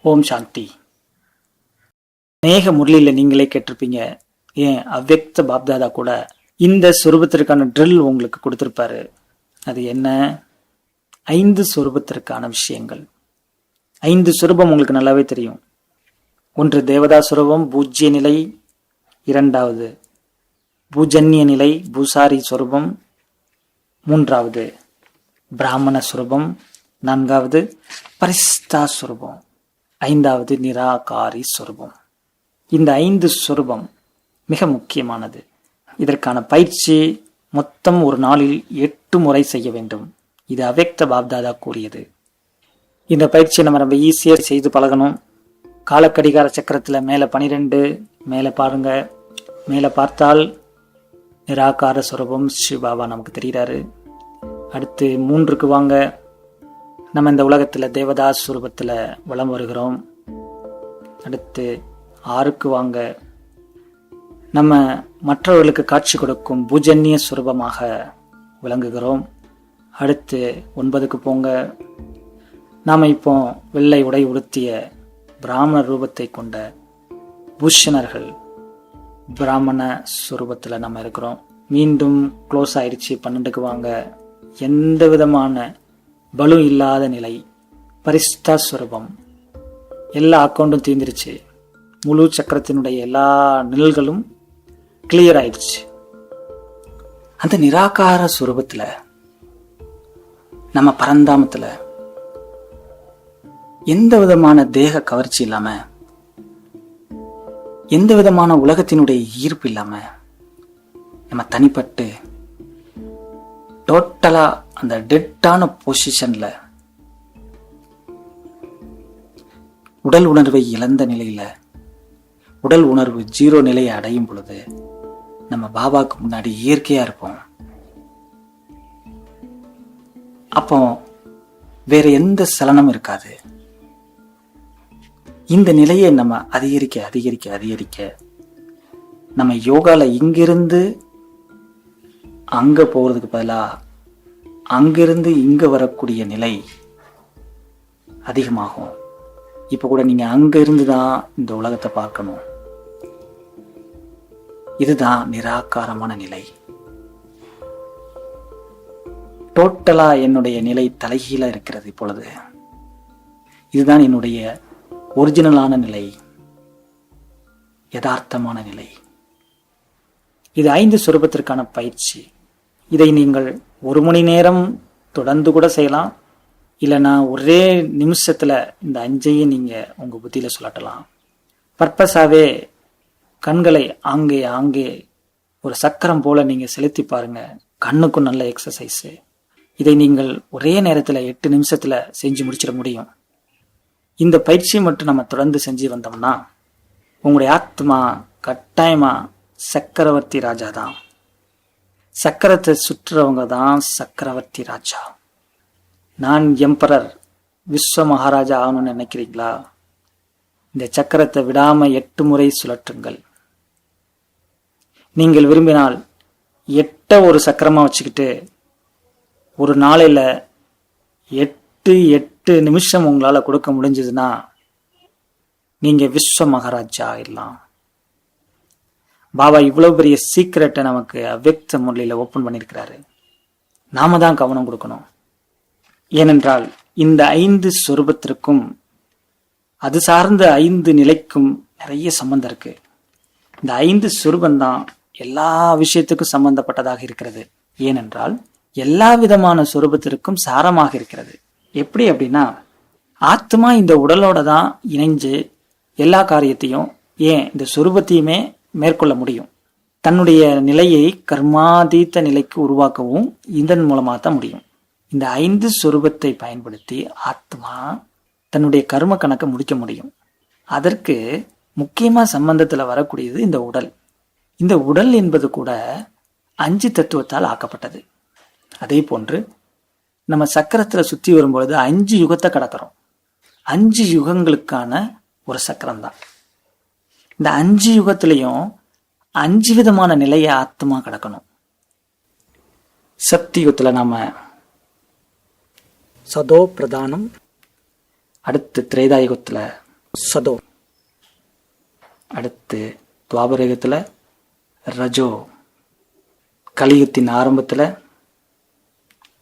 ஓம் சாந்தி. அநேக முரளியில் நீங்களே கேட்டிருப்பீங்க, ஏன் அவ்வக்த பாப்தாதா கூட இந்த சொரூபத்திற்கான ட்ரில் உங்களுக்கு கொடுத்திருப்பாரு. அது என்ன? 5 சொரூபத்திற்கான விஷயங்கள். 5 சொரூபம் உங்களுக்கு நல்லாவே தெரியும். ஒன்று தேவதா சொரூபம், பூஜ்ய நிலை. இரண்டாவது பூஜன்ய நிலை, பூசாரி சொரூபம். மூன்றாவது பிராமண சொரூபம். நான்காவது பரிஸ்தா சொரூபம். ஐந்தாவது நிராகாரி சொரூபம். இந்த 5 சொரூபம் மிக முக்கியமானது. இதற்கான பயிற்சி மொத்தம் ஒரு நாளில் 8 முறை செய்ய வேண்டும். இது அவ்வக்த பாப்தாதா கூறியது. இந்த பயிற்சியை நம்ம ஈஸியாக செய்து பழகணும். காலக்கடிகார சக்கரத்தில் மேலே 12, மேலே பாருங்க. மேலே பார்த்தால் நிராகார சொரூபம் சிவபாபா நமக்கு தெரிகிறாரு. அடுத்து 3க்கு வாங்க. நம்ம இந்த உலகத்தில் தேவதாஸ் சுரூபத்தில் வலம் வருகிறோம். அடுத்து 6க்கு வாங்க. நம்ம மற்றவர்களுக்கு காட்சி கொடுக்கும் பூஜன்ய சுரூபமாக விளங்குகிறோம். அடுத்து 9க்கு போங்க. நாம் இப்போ வெள்ளை உடை உடுத்திய பிராமண ரூபத்தை கொண்ட பூஷணர்கள், பிராமண சுரூபத்தில் நம்ம இருக்கிறோம். மீண்டும் க்ளோஸ் ஆயிடுச்சு. 12க்கு வாங்க. எந்த விதமான பலு இல்லாத நிலை, பரிஸ்தா ஸ்வரூபம். எல்லா அக்கௌண்ட்டும் தீர்ந்துருச்சு. முழு சக்கரத்தினுடைய எல்லா நிழல்களும் கிளியர் ஆயிடுச்சு. அந்த நிராகார சுரூபத்துல நம்ம பரந்தாமத்துல எந்த விதமான தேக கவர்ச்சி இல்லாம, எந்த விதமான உலகத்தினுடைய ஈர்ப்பு இல்லாம, நம்ம தனிப்பட்டு டோட்டலா அந்த டெட்டான பொசிஷன்ல உடல் உணர்வை இழந்த நிலையில, உடல் உணர்வு 0 நிலையை அடையும் பொழுது நம்ம பாபாவுக்கு முன்னாடி இயற்கையா இருப்போம். அப்போ வேற எந்த சலனமும் இருக்காது. இந்த நிலையை நம்ம அதிகரிக்க அதிகரிக்க அதிகரிக்க நம்ம யோகால இங்கிருந்து அங்க போறதுக்கு பதிலா அங்கிருந்து இங்க வரக்கூடிய நிலை அதிகமாகும். இப்ப கூட நீங்க அங்க இருந்துதான் இந்த உலகத்தை பார்க்கணும். இதுதான் நிராகாரமான நிலை. டோட்டலா என்னுடைய நிலை தலைகீழா இருக்கிறது இப்பொழுது. இதுதான் என்னுடைய ஒரிஜினலான நிலை, யதார்த்தமான நிலை. இது 5 சொரூபத்திற்கான பயிற்சி. இதை நீங்கள் 1 மணி நேரம் தொடர்ந்து கூட செய்யலாம். இல்லைன்னா ஒரே நிமிஷத்துல இந்த 5ஐயும் நீங்க உங்க புத்தியில சொல்லட்டலாம். பர்பஸாவே கண்களை ஆங்கே ஆங்கே ஒரு சக்கரம் போல நீங்க செலுத்தி பாருங்க. கண்ணுக்கும் நல்ல எக்ஸசைஸ். இதை நீங்கள் ஒரே நேரத்துல 8 நிமிஷத்துல செஞ்சு முடிச்சிட முடியும். இந்த பயிற்சியை மட்டும் நம்ம தொடர்ந்து செஞ்சு வந்தோம்னா உங்களுடைய ஆத்மா கட்டாயமா சக்கரவர்த்தி ராஜா தான். சக்கரத்தை சுற்றுறவங்க தான் சக்கரவர்த்தி ராஜா. நான் எம்பரர், விஸ்வ மகாராஜா ஆகணும்னு நினைக்கிறீங்களா? இந்த சக்கரத்தை விடாம 8 முறை சுழற்றுங்கள். நீங்கள் விரும்பினால் 8 ஒரு சக்கரமா வச்சுக்கிட்டு ஒரு நாளையில 8 நிமிஷம் உங்களால கொடுக்க முடிஞ்சதுன்னா நீங்க விஸ்வ மகாராஜா ஆயிடலாம். பாபா இவ்வளவு பெரிய சீக்கிரட்டை நமக்கு அவ்வக்த முறையில ஓபன் பண்ணிருக்கிறாரு. நாம தான் கவனம் கொடுக்கணும். ஏனென்றால் இந்த 5 சொரூபத்திற்கும் அது சார்ந்த 5 நிலைக்கும் நிறைய சம்பந்தம் இருக்கு. இந்த 5 சொரூபந்தான் எல்லா விஷயத்துக்கும் சம்பந்தப்பட்டதாக இருக்கிறது. ஏனென்றால் எல்லா விதமான சொரூபத்திற்கும் சாரமாக இருக்கிறது. எப்படி அப்படின்னா, ஆத்மா இந்த உடலோட தான் இணைஞ்சு எல்லா காரியத்தையும், ஏன் இந்த சொரூபத்தையுமே மேற்கொள்ள முடியும். தன்னுடைய நிலையை கர்மாதீத்த நிலைக்கு உருவாக்கவும் இதன் மூலமா தான் முடியும். இந்த 5 சொரூபத்தை பயன்படுத்தி ஆத்மா தன்னுடைய கர்ம கணக்கை முடிக்க முடியும். அதற்கு முக்கியமா சம்பந்தத்துல வரக்கூடியது இந்த உடல். இந்த உடல் என்பது கூட 5 தத்துவத்தால் ஆக்கப்பட்டது. அதே போன்று நம்ம சக்கரத்துல சுத்தி வரும்பொழுது 5 யுகத்தை கடக்கிறோம். 5 யுகங்களுக்கான ஒரு சக்கரம் தான். இந்த 5 யுகத்திலையும் 5 விதமான நிலையை ஆத்மா கடக்கணும். சக்தி யுகத்துல நாம சதோ பிரதானம், அடுத்து திரேதாயுகத்துல சதோ. அடுத்து துவாபரயுகத்துல ரஜோ, கலியுகத்தின் ஆரம்பத்துல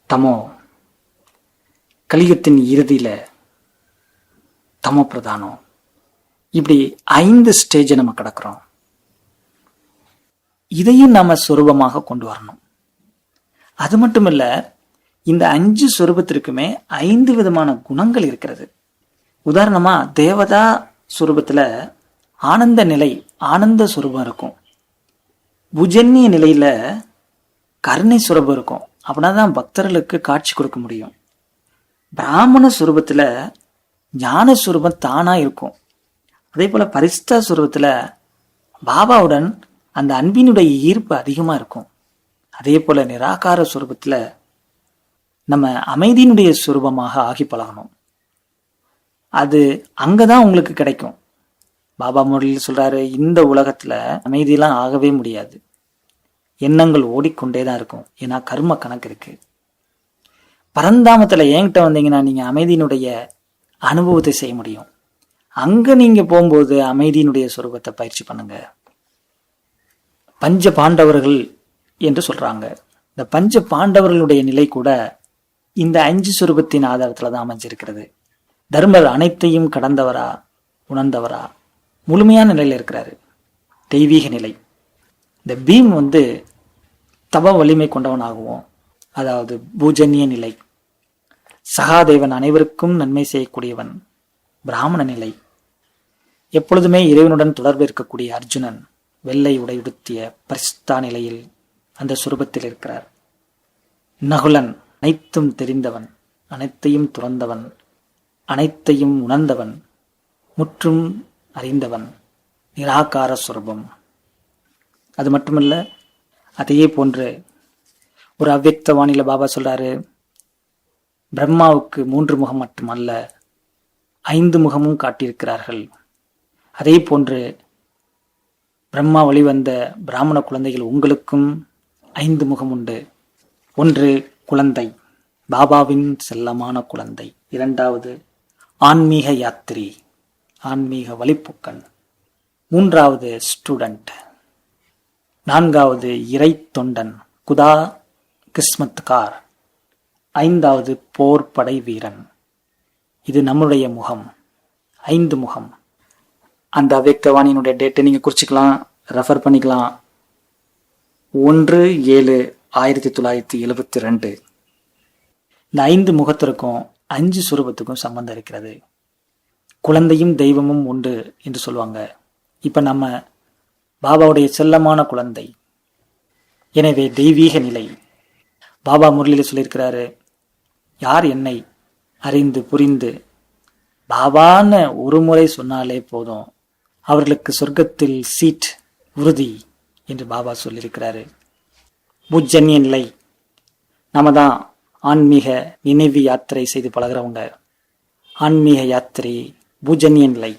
தமோ, கலியுகத்தின் இறுதியில தமோ பிரதானம். இப்படி 5 ஸ்டேஜை நம்ம கடக்கிறோம். இதையும் நாம சொரூபமாக கொண்டு வரணும். அது மட்டும் இல்ல, இந்த 5 சொரூபத்திற்குமே 5 விதமான குணங்கள் இருக்கிறது. உதாரணமா தேவதா சொரூபத்துல ஆனந்த நிலை, ஆனந்த சொரூபம் இருக்கும். புஜன்ய நிலையில கருணை சுரூபம் இருக்கும். அப்படின்னாதான் பக்தர்களுக்கு காட்சி கொடுக்க முடியும். பிராமண சுரூபத்துல ஞான சுரூபம் தானா இருக்கும். அதே போல பரிஷ்டா சுரூபத்துல பாபாவுடன் அந்த அன்பினுடைய ஈர்ப்பு அதிகமா இருக்கும். அதே போல நிராகார சுரூபத்துல நம்ம அமைதியினுடைய சுரூபமாக ஆகி பழகணும். அது அங்கதான் உங்களுக்கு கிடைக்கும். பாபா முரளியில் சொல்றாரு, இந்த உலகத்துல அமைதியெல்லாம் ஆகவே முடியாது. எண்ணங்கள் ஓடிக்கொண்டேதான் இருக்கும். ஏன்னா கர்ம கணக்கு இருக்கு. பரந்தாமத்துல என்கிட்ட வந்தீங்கன்னா நீங்க அமைதியினுடைய அனுபவத்தை செய்ய முடியும். அங்க நீங்க போகும்போது அமைதியினுடைய சொரூபத்தை பயிற்சி பண்ணுங்க. பஞ்ச பாண்டவர்கள் என்று சொல்றாங்க. இந்த பஞ்ச பாண்டவர்களுடைய நிலை கூட இந்த 5 சொரூபத்தின் ஆதாரத்துலதான் அமைஞ்சிருக்கிறது. தர்மர் அனைத்தையும் கடந்தவரா, உணர்ந்தவரா, முழுமையான நிலையில இருக்கிறாரு. தெய்வீக நிலை. இந்த பீம் தவ வலிமை கொண்டவனாகவும், அதாவது பூஜன்ய நிலை. சகாதேவன் அனைவருக்கும் நன்மை செய்யக்கூடியவன், பிராமண நிலை. எப்பொழுதுமே இறைவனுடன் தொடர்பு இருக்கக்கூடிய அர்ஜுனன் வெள்ளை உடையுடுத்திய பரிசுத்தா நிலையில் அந்த சுரூபத்தில் இருக்கிறார். நகுலன் அனைத்தும் தெரிந்தவன், அனைத்தையும் துறந்தவன், அனைத்தையும் உணர்ந்தவன், முற்றும் அறிந்தவன், நிராகார சுரூபம். அது மட்டுமல்ல, அதையே போன்று ஒரு அவ்யக்த வாணியில பாபா சொல்றாரு, பிரம்மாவுக்கு 3 முகம் மட்டுமல்ல 5 முகமும் காட்டியிருக்கிறார்கள். அதே போன்று பிரம்மா வழிவந்த பிராமண குழந்தைகள் உங்களுக்கும் 5 முகம் உண்டு. 1 குழந்தை, பாபாவின் செல்லமான குழந்தை. 2வது ஆன்மீக யாத்திரி, ஆன்மீக வழிப்போக்கன். 3வது ஸ்டூடெண்ட். 4வது இறை தொண்டன், குதா கிஸ்மத்கார். 5வது போர் படை வீரன். இது நம்முடைய முகம், 5 முகம். அந்த அவ்யக்தவாணியினுடைய டேட்டை நீங்க குறிச்சிக்கலாம், ரெஃபர் பண்ணிக்கலாம். 1/7/1972. இந்த 5 முகத்திற்கும் 5 சுரூபத்துக்கும் சம்பந்தம் இருக்கிறது. குழந்தையும் தெய்வமும் உண்டு என்று சொல்லுவாங்க. இப்ப நம்ம பாபாவுடைய செல்லமான குழந்தை. எனவே தெய்வீக நிலை. பாபா முரளியில சொல்லியிருக்கிறாரு, யார் என்னை அறிந்து புரிந்து பாபான்னு ஒரு முறை சொன்னாலே போதும், அவர்களுக்கு சொர்க்கத்தில் சீட் உறுதி என்று பாபா சொல்லியிருக்கிறாரு. பூஜ்ஜன்ய நிலை. நாம தான் ஆன்மீக நினைவு யாத்திரை செய்து பழகிறவங்க. ஆன்மீக யாத்திரை பூஜ்ஜன்ய நிலை.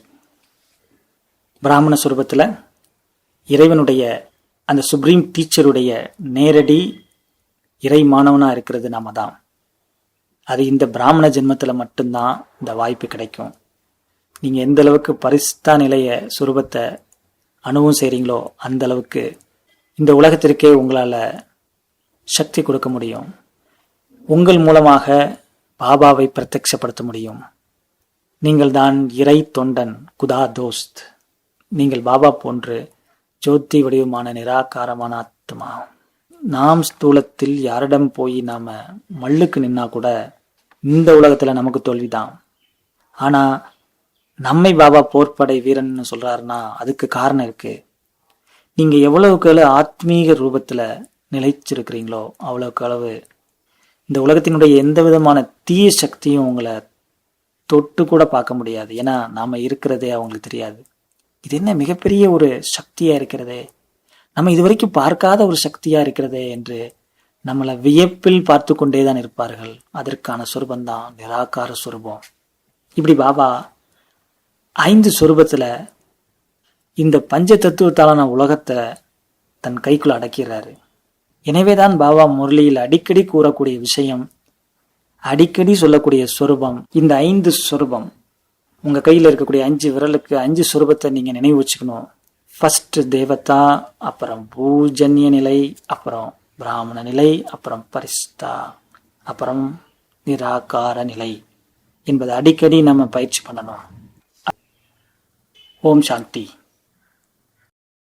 பிராமண சுரூபத்துல இறைவனுடைய அந்த சுப்ரீம் டீச்சருடைய நேரடி இறை மாணவனா இருக்கிறது நாம தான். அது இந்த பிராமண ஜென்மத்துல மட்டும்தான் இந்த வாய்ப்பு கிடைக்கும். நீங்க எந்த அளவுக்கு பரிசுத்தா நிலைய சுரூபத்தை அனுபவம் செய்றீங்களோ அந்த அளவுக்கு இந்த உலகத்திற்கே உங்களால சக்தி கொடுக்க முடியும். உங்கள் மூலமாக பாபாவை பிரத்யட்சப்படுத்த முடியும். நீங்கள் தான் இறை தொண்டன், குதா தோஸ்த். நீங்கள் பாபா போன்று ஜோதி வடிவமான நிராகாரமான ஆத்மா. நாம் ஸ்தூலத்தில் யாரிடம் போய் நாம மல்லுக்கு நின்னா கூட இந்த உலகத்துல நமக்கு தோல்விதான். ஆனா நம்மை பாபா போர்ப்படை வீரன் சொல்றாருன்னா அதுக்கு காரணம் இருக்கு. நீங்க எவ்வளவுக்கு ஆத்மீக ரூபத்துல நிலைச்சிருக்கிறீங்களோ அவ்வளவுக்கு அளவு இந்த உலகத்தினுடைய எந்த விதமான தீய சக்தியும் உங்களை தொட்டு கூட பார்க்க முடியாது. ஏன்னா நாம இருக்கிறதே அவங்களுக்கு தெரியாது. இது என்ன மிகப்பெரிய ஒரு சக்தியா இருக்கிறதே, நம்ம இதுவரைக்கும் பார்க்காத ஒரு சக்தியா இருக்கிறதே என்று நம்மளை வியப்பில் பார்த்து கொண்டேதான் இருப்பார்கள். அதற்கான சொரூபந்தான் நிராகார சொரூபம். இப்படி பாபா 5 சொரூபத்துல இந்த பஞ்ச தத்துவத்தாலான உலகத்தை தன் கைக்குள்ள அடக்கிறாரு. எனவேதான் பாபா முரளியில் அடிக்கடி கூறக்கூடிய விஷயம், அடிக்கடி சொல்லக்கூடிய சொரூபம் இந்த 5 சொரூபம். உங்க கையில இருக்கக்கூடிய 5 விரலுக்கு 5 சுரூபத்தை நீங்க நினைவு வச்சுக்கணும். ஃபர்ஸ்ட் தேவதா, அப்புறம் பூஜன்ய நிலை, அப்புறம் பிராமண நிலை, அப்புறம் பரிஸ்தா, அப்புறம் நிராகார நிலை என்பதை அடிக்கடி நம்ம பயிற்சி பண்ணணும். ஓம் சாந்தி.